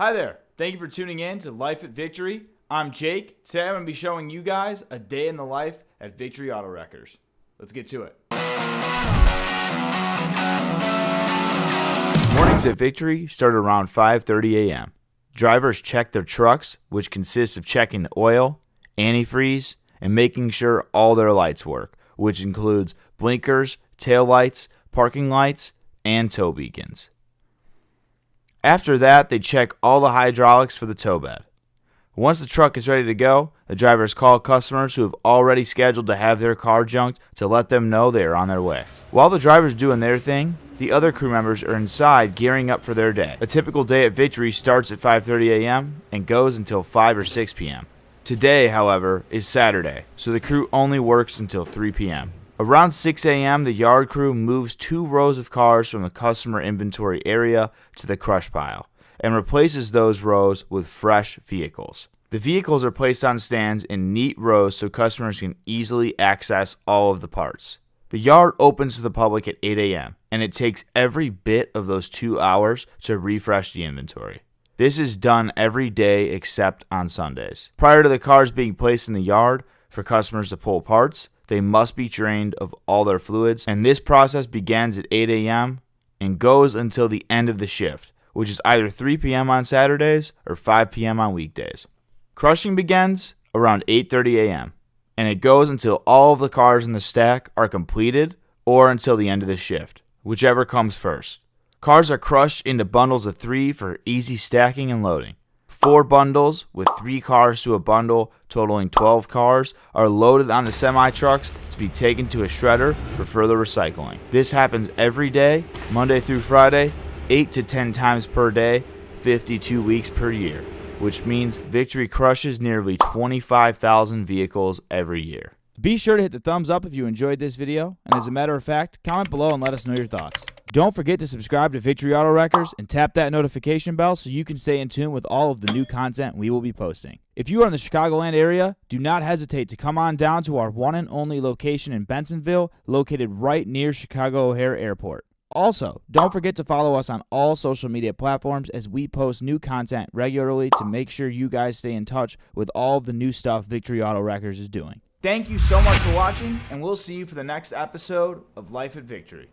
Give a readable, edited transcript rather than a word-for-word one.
Hi there. Thank you for tuning in to Life at Victory. I'm Jake. Today I'm going to be showing you guys a day in the life at Victory Auto Wreckers. Let's get to it. Mornings at Victory start around 5:30 a.m. Drivers check their trucks, which consists of checking the oil, antifreeze, and making sure all their lights work, which includes blinkers, tail lights, parking lights, and tow beacons. After that, they check all the hydraulics for the tow bed. Once the truck is ready to go, the drivers call customers who have already scheduled to have their car junked to let them know they are on their way. While the drivers doing their thing, the other crew members are inside gearing up for their day. A typical day at Victory starts at 5:30 a.m. and goes until 5 or 6 p.m. Today, however, is Saturday, so the crew only works until 3 p.m. Around 6 a.m., the yard crew moves 2 rows of cars from the customer inventory area to the crush pile and replaces those rows with fresh vehicles. The vehicles are placed on stands in neat rows so customers can easily access all of the parts. The yard opens to the public at 8 a.m., and it takes every bit of those 2 hours to refresh the inventory. This is done every day except on Sundays. Prior to the cars being placed in the yard for customers to pull parts, they must be drained of all their fluids, and this process begins at 8 a.m. and goes until the end of the shift, which is either 3 p.m. on Saturdays or 5 p.m. on weekdays. Crushing begins around 8:30 a.m., and it goes until all of the cars in the stack are completed or until the end of the shift, whichever comes first. Cars are crushed into bundles of 3 for easy stacking and loading. 4 bundles with 3 cars to a bundle, totaling 12 cars, are loaded onto semi-trucks to be taken to a shredder for further recycling. This happens every day, Monday through Friday, 8 to 10 times per day, 52 weeks per year, which means Victory crushes nearly 25,000 vehicles every year. Be sure to hit the thumbs up if you enjoyed this video, and as a matter of fact, comment below and let us know your thoughts. Don't forget to subscribe to Victory Auto Wreckers and tap that notification bell so you can stay in tune with all of the new content we will be posting. If you are in the Chicagoland area, do not hesitate to come on down to our one and only location in Bensenville, located right near Chicago O'Hare Airport. Also, don't forget to follow us on all social media platforms as we post new content regularly to make sure you guys stay in touch with all of the new stuff Victory Auto Wreckers is doing. Thank you so much for watching, and we'll see you for the next episode of Life at Victory.